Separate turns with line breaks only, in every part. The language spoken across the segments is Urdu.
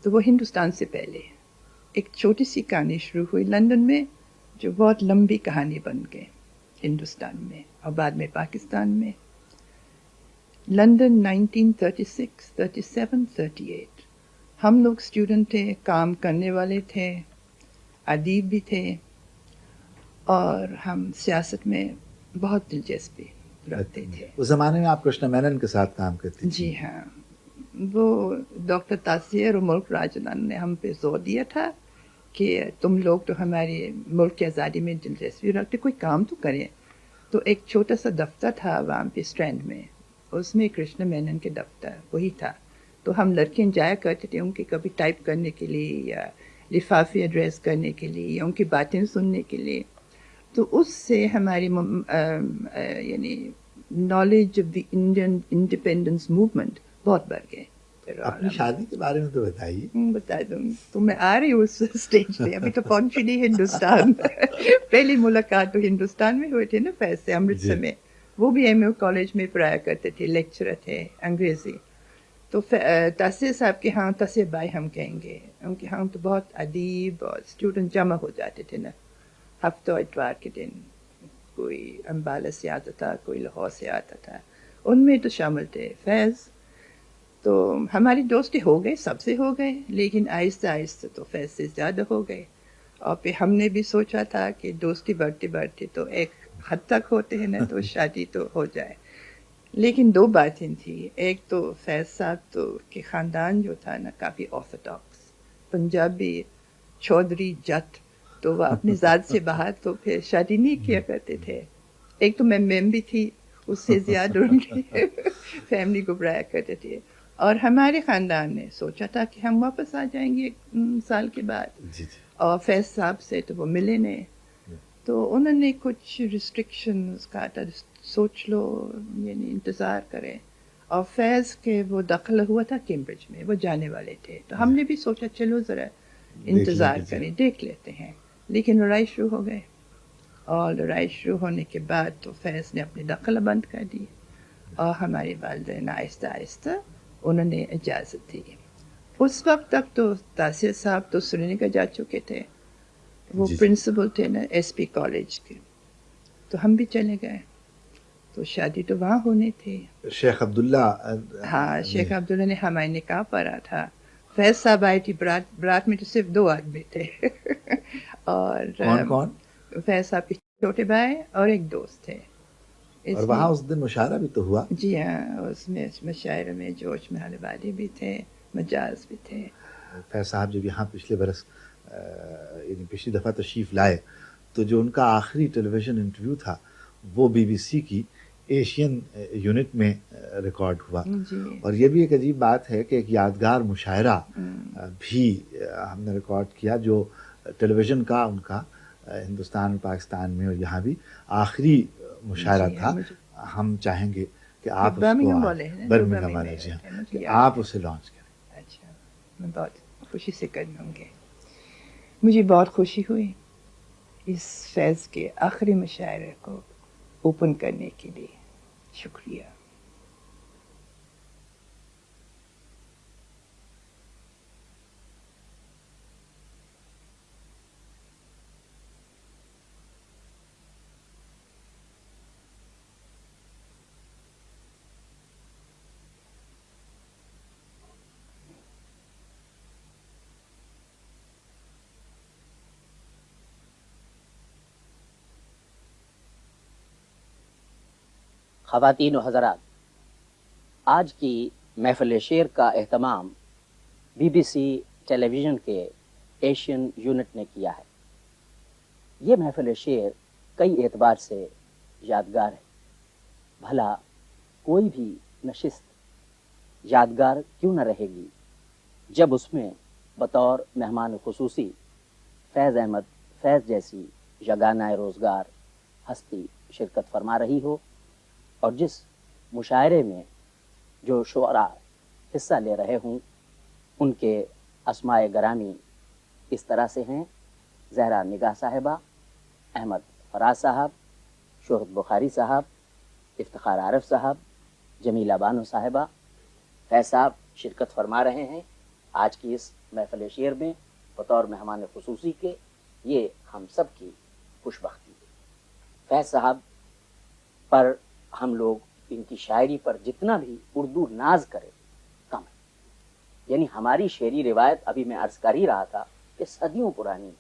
تو وہ ہندوستان سے پہلے ایک چھوٹی سی کہانی شروع ہوئی لندن میں، جو بہت لمبی کہانی بن گئی ہندوستان میں اور بعد میں پاکستان میں۔ لندن 1936، 37، 38 ہم لوگ اسٹوڈنٹ تھے، کام کرنے والے تھے، ادیب بھی تھے، اور ہم سیاست میں بہت دلچسپی رکھتے تھے۔
اس زمانے میں آپ کرشنا مینن کے ساتھ کام کرتی تھی؟
جی ہاں، وہ ڈاکٹر تاثیر اور ملک راجلان نے ہم پہ زور دیا تھا کہ تم لوگ تو ہمارے ملک کی آزادی میں دلچسپی رکھتے، کوئی کام تو کریں۔ تو ایک چھوٹا سا دفتر تھا وہاں پہ اسٹرینڈ میں، اس میں کرشنا مینن کے دفتر وہی تھا۔ تو ہم لڑکیاں جایا کرتے تھے ان کی کبھی ٹائپ کرنے کے لیے یا لفافے ایڈریس کرنے کے لیے یا ان کی باتیں سننے کے لیے۔ تو اس سے ہماری یعنی knowledge of the Indian independence movement بہت بڑھ گئے۔
اپنی شادی کے بارے میں تو بتائیے۔
بتا دوں تو میں آ رہی ہوں اس اسٹیج پہ، ابھی تو پہنچی نہیں ہندوستان۔ پہلی ملاقات تو ہندوستان میں ہوئی تھی نا، فیض سے، امرتسر میں۔ وہ بھی ایم اے کالج میں پڑھایا کرتے تھے، لیکچرر تھے انگریزی۔ تو تاثیر صاحب کے ہاں، تاثیر بھائی ہم کہیں گے، ان کے ہاں تو بہت ادیب اور اسٹوڈنٹ جمع ہو جاتے تھے نا، ہفتہ اتوار کے دن کوئی امبالہ سے آتا تھا، کوئی لاہور سے آتا تھا، ان میں تو شامل تھے فیض۔ تو ہماری دوستی ہو گئی، سب سے ہو گئے، لیکن آہستہ آہستہ تو فیض سے زیادہ ہو گئے۔ اور پھر ہم نے بھی سوچا تھا کہ دوستی بڑھتے بڑھتے تو ایک حد تک ہوتے ہیں نا، تو شادی تو ہو جائے۔ لیکن دو باتیں تھیں، ایک تو فیض صاحب تو کے خاندان جو تھا نا کافی آرتھوڈاکس پنجابی، چودھری جٹ، تو وہ اپنی ذات سے باہر تو پھر شادی نہیں کیا کرتے تھے۔ ایک تو میں میم بھی تھی، اس سے زیادہ ان کی فیملی کو برایا کرتے تھے۔ اور ہمارے خاندان نے سوچا تھا کہ ہم واپس آ جائیں گے 1 سال کے بعد، اور فیض صاحب سے تو وہ ملے نہیں، تو انہوں نے کچھ ریسٹرکشنز کہا تھا سوچ لو، یعنی انتظار کریں۔ اور فیض کے وہ داخلہ ہوا تھا کیمبرج میں، وہ جانے والے تھے، تو ہم نے بھی سوچا چلو ذرا انتظار کریں، دیکھ لیتے ہیں۔ لیکن لڑائی شروع ہو گئے، اور لڑائی شروع ہونے کے بعد تو فیض نے اپنی دخل بند کر دی، اور ہمارے والدین آہستہ آہستہ انہوں نے اجازت دی۔ اس وقت تک تو تاثیر صاحب تو سری نگر جا چکے تھے، وہ پرنسپل تھے نا ایس پی کالج کے، تو ہم بھی چلے گئے، تو شادی تو وہاں ہونی تھی۔
شیخ عبداللہ،
ہاں، شیخ عبداللہ نے ہمارے نکاح پڑھا تھا۔ فیض صاحب آئی تھی برات میں، تو صرف 2 آدمی تھے، اور
کون کون؟
فیض صاحب کے چھوٹے بھائی اور ایک دوست تھے۔
اور وہاں اس دن مشاعرہ بھی تو ہوا؟
جی ہاں، اس میں مشاعرے میں جوش محل والی بھی تھے، مجاز بھی تھے۔
فیض صاحب جب یہاں پچھلے برس یعنی پچھلی دفعہ تشریف لائے، تو جو ان کا آخری ٹیلی ویژن انٹرویو تھا وہ بی بی سی کی ایشین یونٹ میں ریکارڈ ہوا۔ اور یہ بھی ایک عجیب بات ہے کہ ایک یادگار مشاعرہ بھی ہم نے ریکارڈ کیا، جو ٹیلی ویژن کا ان کا ہندوستان اور پاکستان میں اور یہاں بھی آخری مشاعرہ تھا۔ ہم چاہیں گے کہ آپ اس کو برمنگھم والے، جی ہاں، کہ آپ اسے لانچ کریں۔
اچھا، میں بہت خوشی سے کروں گی۔ مجھے بہت خوشی ہوئی اس فیض کے آخری مشاعرے کو اوپن کرنے کے لیے، شکریہ۔
خواتین و حضرات، آج کی محفل شعر کا اہتمام be B C tele vision کے ایشین یونٹ نے کیا ہے۔ یہ محفل شعر کئی اعتبار سے یادگار ہے۔ بھلا کوئی بھی نشست یادگار کیوں نہ رہے گی جب اس میں بطور مہمان خصوصی فیض احمد فیض جیسی یگانہ روزگار ہستی شرکت فرما رہی ہو، اور جس مشاعرے میں جو شعراء حصہ لے رہے ہوں ان کے اسماء گرامی اس طرح سے ہیں: زہرا نگاہ صاحبہ، احمد فراز صاحب، شہرت بخاری صاحب، افتخار عارف صاحب، جمیلہ بانو صاحبہ۔ فیض صاحب شرکت فرما رہے ہیں آج کی اس محفل شعر میں بطور مہمان خصوصی کے، یہ ہم سب کی خوش بختی ہے۔ فیض صاحب پر ہم لوگ ان کی شاعری پر جتنا بھی اردو ناز کرے کم ہے، یعنی ہماری شعری روایت ابھی میں عرض کر ہی رہا تھا کہ صدیوں پرانی ہے،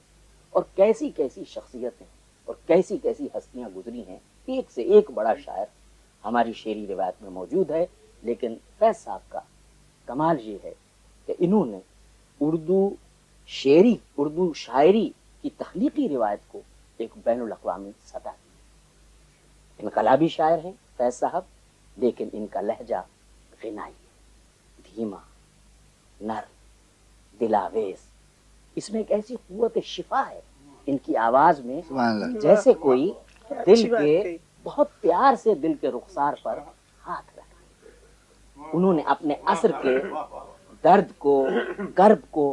اور کیسی کیسی شخصیتیں اور کیسی کیسی ہستیاں گزری ہیں، ایک سے ایک بڑا شاعر ہماری شعری روایت میں موجود ہے۔ لیکن فیض صاحب کا کمال یہ ہے کہ انہوں نے اردو شاعری کی تخلیقی روایت کو ایک بین الاقوامی سطح دی۔ انقلابی شاعر ہیں فیض صاحب، لیکن ان کا لہجہ غنائی ہے، دھیما، نرم، دلاویز، اس میں ایک ایسی قوت شفا ہے ان کی آواز میں، جیسے کوئی دل کے بہت پیار سے دل کے رخسار پر ہاتھ رکھا۔ انہوں نے اپنے عصر کے درد کو، کرب کو،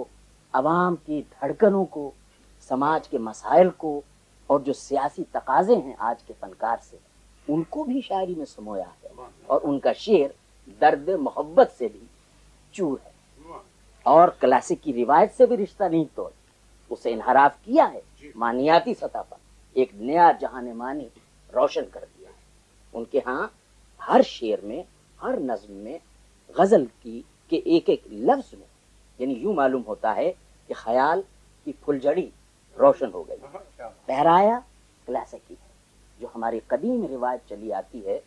عوام کی دھڑکنوں کو، سماج کے مسائل کو، اور جو سیاسی تقاضے ہیں آج کے فنکار سے، ان کو بھی شاعری میں سمویا ہے، اور ان کا شعر درد محبت سے بھی چور ہے، اور کلاسک کی روایت سے بھی رشتہ نہیں توڑ، اسے انحراف کیا ہے، معنیاتی سطح پر ایک نیا جہان معنی روشن کر دیا ہے۔ ان کے ہاں ہر شعر میں، ہر نظم میں، غزل کی کے ایک ایک لفظ میں، یعنی یوں معلوم ہوتا ہے کہ خیال کی پھلجھڑی روشن ہو گئی۔ پہرایا کلاسکی ہے، جو ہماری قدیم روایت چلی آتی ہے،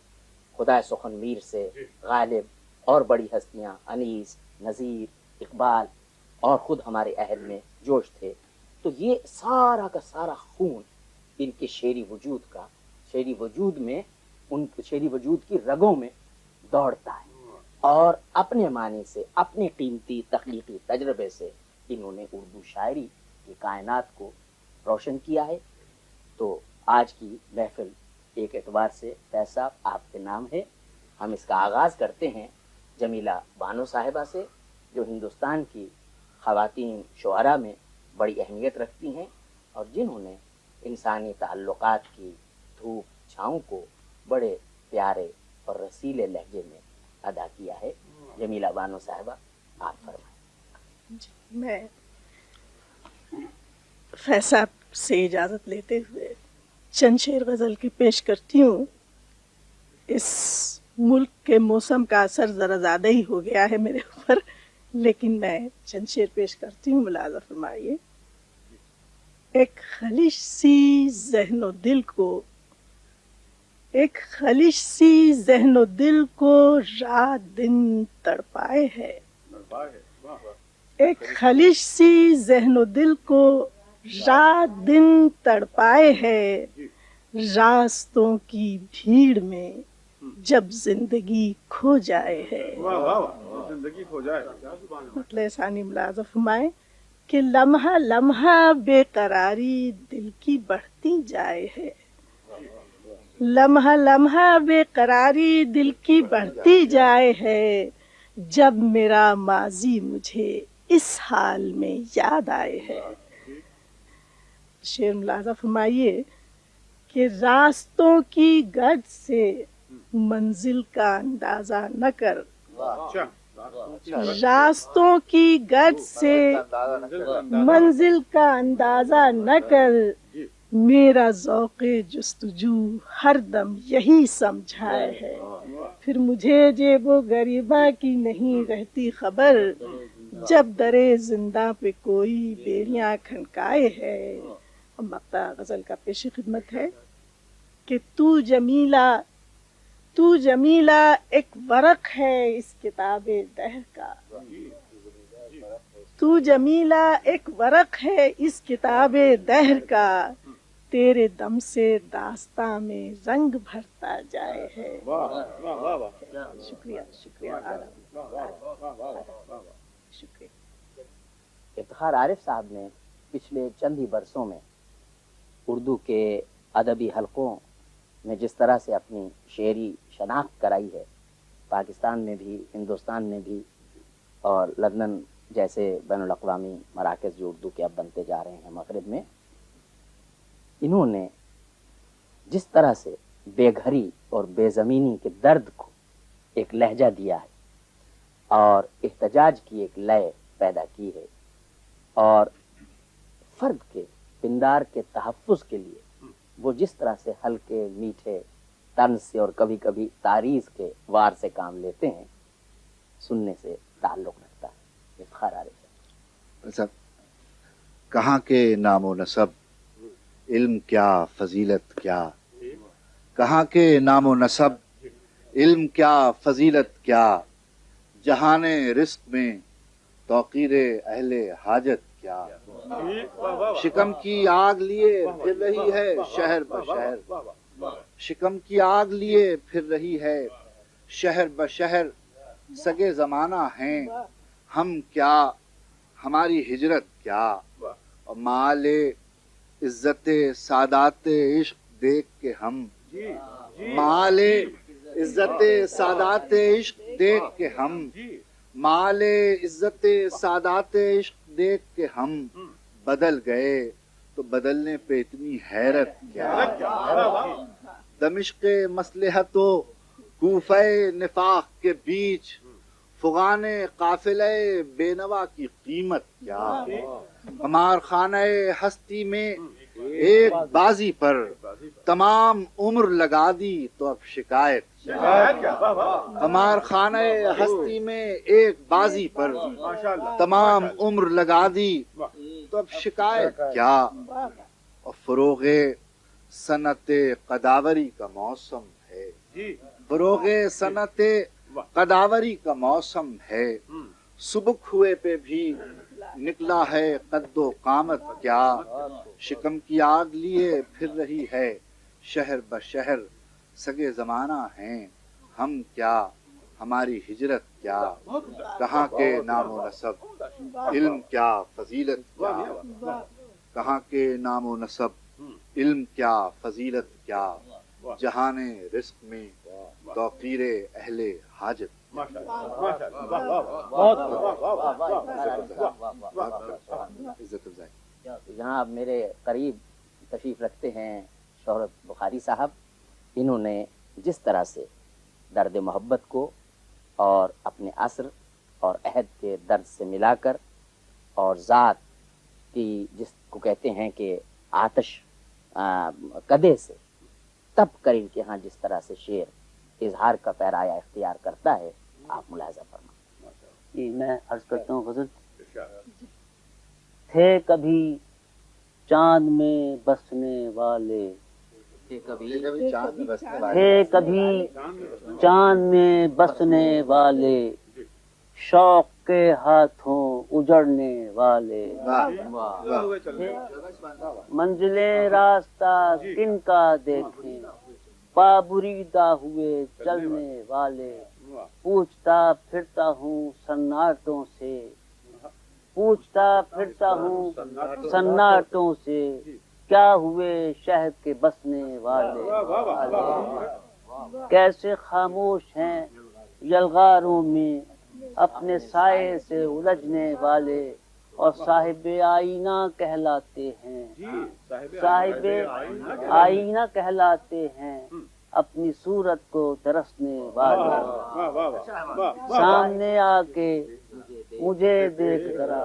خدا سخن میر سے غالب اور بڑی ہستیاں انیس، نذیر، اقبال، اور خود ہمارے عہد میں جوش تھے، تو یہ سارا کا سارا خون ان کے شعری وجود کا، شعری وجود میں، ان شعری وجود کی رگوں میں دوڑتا ہے، اور اپنے معنی سے، اپنے قیمتی تخلیقی تجربے سے انہوں نے اردو شاعری کی کائنات کو روشن کیا ہے۔ تو آج کی محفل ایک اعتبار سے فیض صاحب آپ کے نام ہے۔ ہم اس کا آغاز کرتے ہیں جمیلہ بانو صاحبہ سے، جو ہندوستان کی خواتین شعراء میں بڑی اہمیت رکھتی ہیں، اور جنہوں نے انسانی تعلقات کی دھوپ چھاؤں کو بڑے پیارے اور رسیلے لہجے میں ادا کیا ہے۔ جمیلہ بانو صاحبہ، آپ فرمائیں۔
میں فیض صاحب سے اجازت لیتے ہوئے چند شعر غزل کی پیش کرتی ہوں۔ اس ملک کے موسم کا اثر ذرا زیادہ ہی ہو گیا ہے میرے اوپر، لیکن میں چند شعر پیش کرتی ہوں، ملاحظہ فرمائیے۔ ایک خلش سی ذہن و دل کو، ایک خلش سی ذہن و دل کو رات دن تڑپائے ہے، ایک خلش سی ذہن و دل کو رات دن تڑپائے ہے، راستوں کی بھیڑ میں جب زندگی کھو جائے ہے۔ مطلع ثانی ملاحظہ فرمائے کہ لمحہ لمحہ بے قراری دل کی بڑھتی جائے ہے، لمحہ لمحہ بے قراری دل کی بڑھتی جائے ہے، جب میرا ماضی مجھے اس حال میں یاد آئے ہے۔ شعر ملاحظہ فرمائیے کہ راستوں کی گرد سے منزل کا اندازہ نہ کر، راستوں کی گرد سے منزل کا اندازہ نہ کر، میرا ذوق جستجو ہر دم یہی سمجھائے ہے، پھر مجھے جیب و غریبہ کی نہیں رہتی خبر، جب درے زندہ پہ کوئی بیڑیاں کھنکائے ہے۔ مقطع غزل کا پیش خدمت ہے کہ تو جمیلہ ایک ورق ہے اس کتاب دہر کا، تو جمیلہ ایک ورق ہے اس کتاب دہر کا، تیرے دم سے داستاں میں رنگ بھرتا جائے ہے۔ شکریہ شکریہ شکریہ۔
افتخار عارف صاحب نے پچھلے چند ہی برسوں میں اردو کے ادبی حلقوں میں جس طرح سے اپنی شعری شناخت کرائی ہے، پاکستان میں بھی، ہندوستان میں بھی، اور لندن جیسے بین الاقوامی مراکز جو اردو کے اب بنتے جا رہے ہیں مغرب میں، انہوں نے جس طرح سے بے گھری اور بے زمینی کے درد کو ایک لہجہ دیا ہے اور احتجاج کی ایک لے پیدا کی ہے، اور فرد کے پندار کے تحفظ کے لیے وہ جس طرح سے ہلکے میٹھے طنز سے اور کبھی کبھی تعریض کے وار سے کام لیتے ہیں، سننے سے تعلق رکھتا ہے۔ افتخار عارف
صاحب، کہاں کے نام و نسب، علم کیا فضیلت کیا، کہاں کے نام و نسب، علم کیا فضیلت کیا، جہان رزق میں توقیر اہل حاجت کیا، شکم کی آگ لیے پھر رہی ہے شہر بشہر، شکم کی آگ لیے پھر رہی ہے شہر بشہر، سگے زمانہ ہیں ہم کیا، ہماری ہجرت کیا، اور مال عزت سادات عشق دیکھ کے ہم، مال عزت سادات عشق دیکھ کے ہم، مال عزت سادات عشق دیکھ کے ہم بدل گئے تو بدلنے پہ اتنی حیرت کیا، دمشق مصلحت و کوفہ نفاق کے بیچ فغان قافلہ بے نوا کی قیمت کیا، ہمار خانہ ہستی میں ایک بازی پر تمام عمر لگا دی تو اب شکایت کیا، ہمار خانہ ہستی میں ایک بازی پر تمام عمر لگا دی تو اب شکایت کیا، اور فروغ صنعت قداوری کا موسم ہے، فروغ صنعت قداوری کا موسم ہے، سبک ہوئے پہ بھی نکلا ہے قد و قامت کیا، شکم کی آگ لیے پھر رہی ہے شہر بشہر، سگے زمانہ ہیں ہم کیا، ہماری ہجرت کیا، کہاں کے نام و نسب، علم کیا فضیلت کیا، کہاں کے نام و نسب، علم کیا فضیلت کیا، جہان رزق میں توقیر اہل حاجت، عزت افزائی۔
جہاں میرے قریب تشریف رکھتے ہیں شہرت بخاری صاحب، انہوں نے جس طرح سے درد محبت کو اور اپنے عصر اور عہد کے درد سے ملا کر، اور ذات کی جس کو کہتے ہیں کہ آتش قدے سے تپ کر ان کے ہاں جس طرح سے شعر اظہار کا پیرایا اختیار کرتا ہے، آپ ملاحظہ فرمائیں۔ میں عرض کرتا ہوں غزل، تھے کبھی چاند میں بسنے والے، تھے کبھی چاند میں بسنے والے، شوق کے ہاتھوں اجڑنے والے، منزلیں راستہ کن کا دیکھیں، پابریدہ ہوئے چلنے والے، پوچھتا پھرتا ہوں سناٹوں سے، پوچھتا پھرتا ہوں سناٹوں سے، کیا ہوئے شہر کے بسنے والے، کیسے خاموش ہیں یلغاروں میں اپنے سائے سے الجھنے والے، اور صاحب آئینہ کہلاتے ہیں، صاحب آئینہ کہلاتے ہیں اپنی صورت کو ترسنے والے، سامنے آ کے مجھے دیکھ ذرا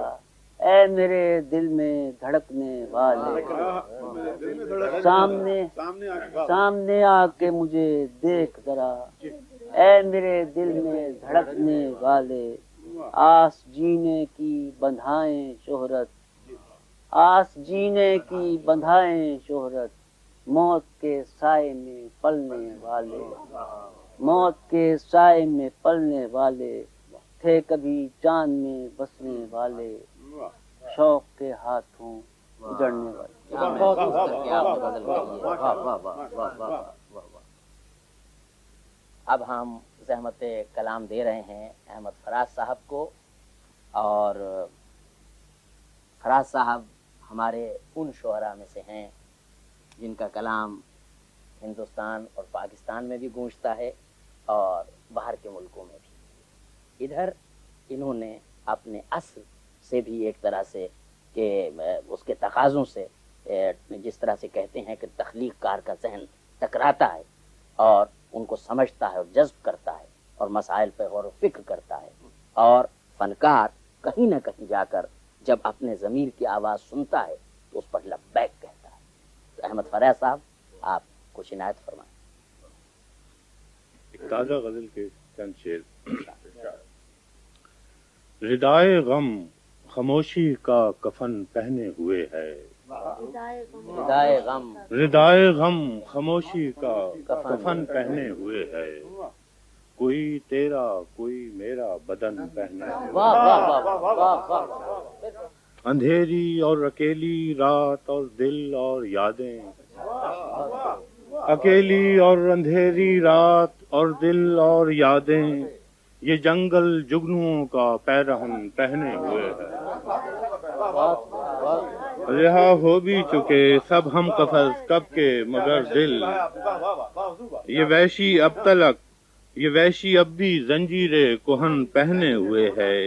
اے میرے دل میں دھڑکنے والے، سامنے آ کے مجھے دیکھ ذرا اے میرے دل میں دھڑکنے والے، آس جینے کی بندھائیں شہرت، آس جینے کی بندھائیں شہرت، موت کے سائے میں پلنے والے، موت کے سائے میں پلنے والے، تھے کبھی چاند میں بسنے والے، شوق کے ہاتھوں اجڑنے والے۔ اب ہم زحمت کلام دے رہے ہیں احمد فراز صاحب کو، اور فراز صاحب ہمارے ان شعراء میں سے ہیں جن کا کلام ہندوستان اور پاکستان میں بھی گونجتا ہے اور باہر کے ملکوں میں بھی۔ ادھر انہوں نے اپنے اصل سے بھی ایک طرح سے کہ اس کے تقاضوں سے، جس طرح سے کہتے ہیں کہ تخلیق کار کا ذہن ٹکراتا ہے اور ان کو سمجھتا ہے اور جذب کرتا ہے اور مسائل پہ غور و فکر کرتا ہے، اور فنکار کہیں نہ کہیں جا کر جب اپنے ضمیر کی آواز سنتا ہے تو اس پر لبیک کہتا ہے. تو احمد فریح صاحب آپ کچھ عنایت فرمائیں.
ایک تازہ غزل کے چند شعر. ردائے غم خاموشی کا کفن پہنے ہوئے ہے.
ردائے غم
ردائے غم خاموشی کا کفن پہنے ہوئے ہے. کوئی تیرا کوئی میرا بدن پہنے ہوئے.
واہ واہ واہ واہ واہ.
اندھیری اور اکیلی رات اور دل اور یادیں. اکیلی اور اندھیری رات اور دل اور یادیں. یہ جنگل جگنوؤں کا پیرہن پہنے ہوئے ہے. رہا ہو بھی چکے سب ہم قفس کب کے مگر دل. یہ وحشی اب بھی زنجیرے کہن پہنے ہوئے ہے.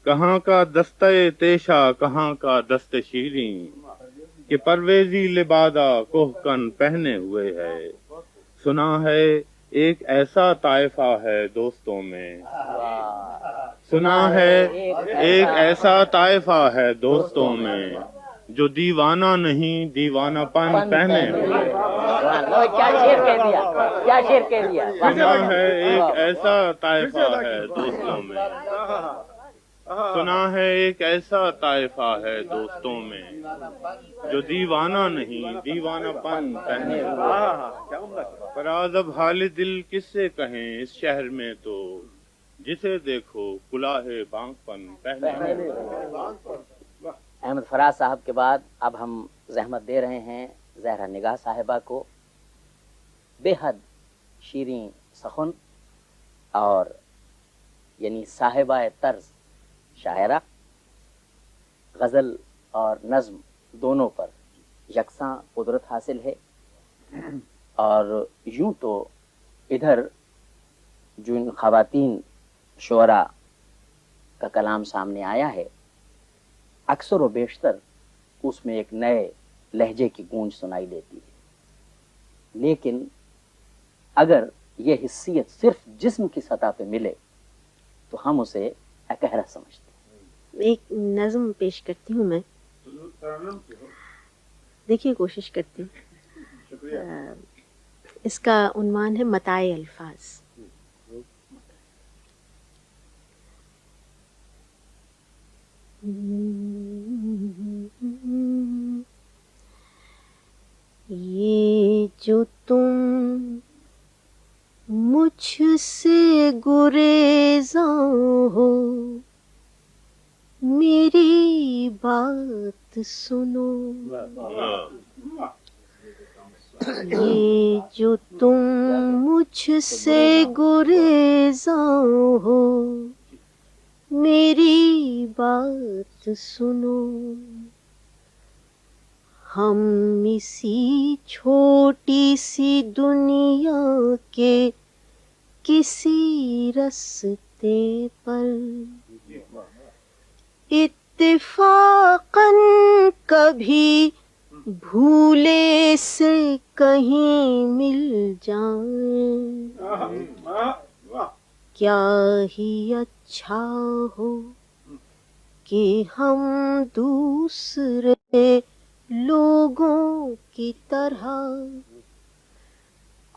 کہاں کا دستہ تیشا کہاں کا دست شیریں. کہ پرویزی لبادہ کوہکن پہنے ہوئے ہے. سنا ہے ایک ایسا طائفہ ہے دوستوں میں. سنا ہے ایک ایسا طائفہ ہے دوستوں میں جو دیوانہ نہیں دیوانہ پن پہنے ہوئے.
کیا شعر کہہ دیا, کیا شعر کہہ دیا.
سنا ہے ایک ایسا طائفہ ہے دوستوں میں. سنا ہے ایک ایسا طائفہ ہے دوستوں میں جو دیوانہ نہیں دیوانہ پن پہنے ہوئے. فراز اب حال دل کس سے کہیں اس شہر میں تو جسے دیکھو کلاه بانگ پن پہنے ہوئے.
احمد فراز صاحب کے بعد اب ہم زحمت دے رہے ہیں زہرا نگاہ صاحبہ کو. بے حد شیریں سخن اور یعنی صاحبہ طرز شاعرہ. غزل اور نظم دونوں پر یکساں قدرت حاصل ہے. اور یوں تو ادھر جو ان خواتین شعراء کا کلام سامنے آیا ہے اکثر و بیشتر اس میں ایک نئے لہجے کی گونج سنائی دیتی ہے. لیکن اگر یہ حیثیت صرف جسم کی سطح پہ ملے تو ہم اسے اکہرا سمجھتے ہیں.
ایک نظم پیش کرتی ہوں میں, دیکھیے کوشش کرتی ہوں. اس کا عنوان ہے متاع الفاظ. یہ جو تم مجھ سے گریزاں ہو میری بات سنو. یہ جو تم مجھ سے گریزاں ہو میری بات سنو. ہم اسی چھوٹی سی دنیا کے کسی رستے پر اتفاقاً کبھی بھولے سے کہیں مل جائیں. کیا ہی اچھا ہو کہ ہم دوسرے لوگوں کی طرح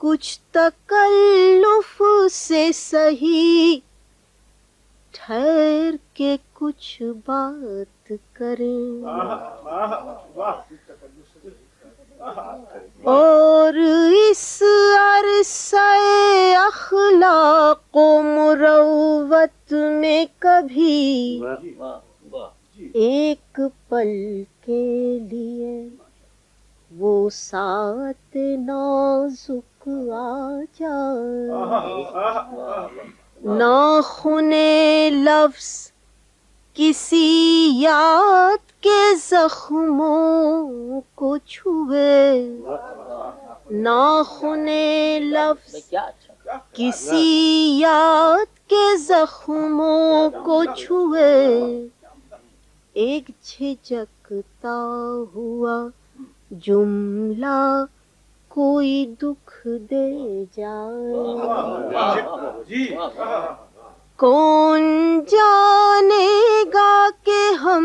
کچھ تکلف سے سہی ٹھہر کے کچھ بات کریں. اور اس عرصۂ اخلاق و مروت میں کبھی ایک پل کے لیے وہ ساتھ نازک آ جائے. ناخن لفظ کسی یاد کے زخموں کو چھوئے. ناخن لفظ کسی یاد کے زخموں کو چھوئے. ایک جھجکتا ہوا جملہ کوئی دکھ دے جائے. کون جانے گا کہ ہم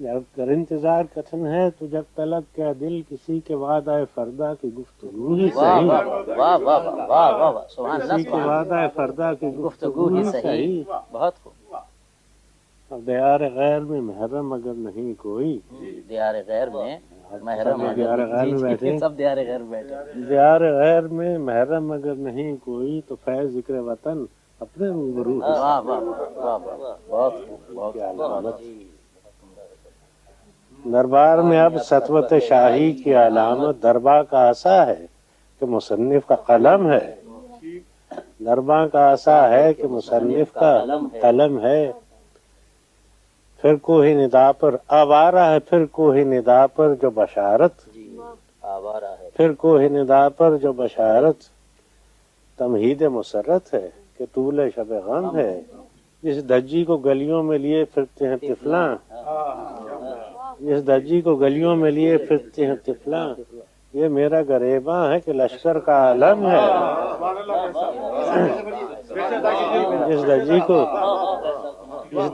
اگر انتظار کٹھن ہے تو جب طلب کیا دل کسی کے وعدہ فردا کی گفتگو ہی
واہ
صحیح،
واہ واہ واہ واہ واہ واہ واہ، سبحان
کسی
اللہ
کے
سبحان
وعدہ فردا کی
اللہ، گفتگو ہی صحیح، بہت خوب۔
اب دیار غیر میں محرم اگر نہیں کوئی،
دیار غیر میں محرم
سب دیار غیر میں بیٹھے،
سب دیار غیر میں بیٹھے،
دیار غیر میں محرم اگر نہیں کوئی تو فیض ذکر وطن اپنے روبرو ہے۔
واہ واہ واہ واہ، بہت خوب بہت
کیا
خوب۔
علامت۔ دربار میں اب سطوت شاہی کی علامت دربار کا عصا ہے کہ مصنف کا قلم ہے، دربار کا عصا ہے کہ مصنف کا قلم ہے، پھر کوہ ندا پر آوارہ ہے، پھر کوہ ندا پر جو بشارت،
آوارہ ہے،
پھر کوہ ندا پر جو بشارت تمہید مسرت ہے کہ طول شب غم ہے، جس دجی کو گلیوں میں لیے پھرتے ہیں طفلاں، جس دجی کو گلیوں میں لیے پھرتے ہیں طفلاں، یہ میرا گریباں ہے کہ لشکر کا عالم ہے، جس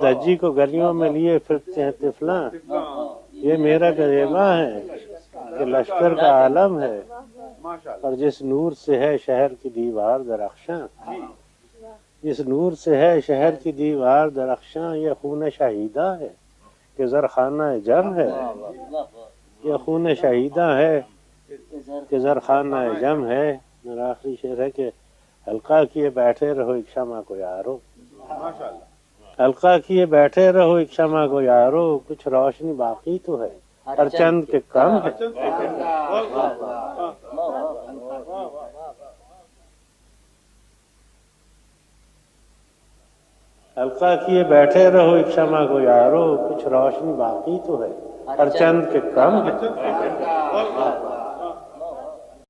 دجی کو گلیوں میں لیے پھرتے ہیں طفلاں، یہ میرا گریباں ہے کہ لشکر کا عالم ہے، اور جس نور سے ہے شہر کی دیوار درخشاں، جس نور سے ہے شہر کی دیوار درخشاں، یہ خون شہیدہ ہے کہ زرخانہ جم ہے، یہ خون شہیدہ ہے کہ زرخانہ جم ہے۔ میرا آخری شعر ہے کہ حلقہ کیے بیٹھے رہو ایک شمع کو یارو، حلقہ کیے بیٹھے رہو ایک شمع کو یارو، کچھ روشنی باقی تو ہے ہر چند کے کم ہے۔ حلقہ کیے بیٹھے رہو ایک شمع کو یارو، کچھ روشنی باقی تو ہے ہر چند کے کم ہے۔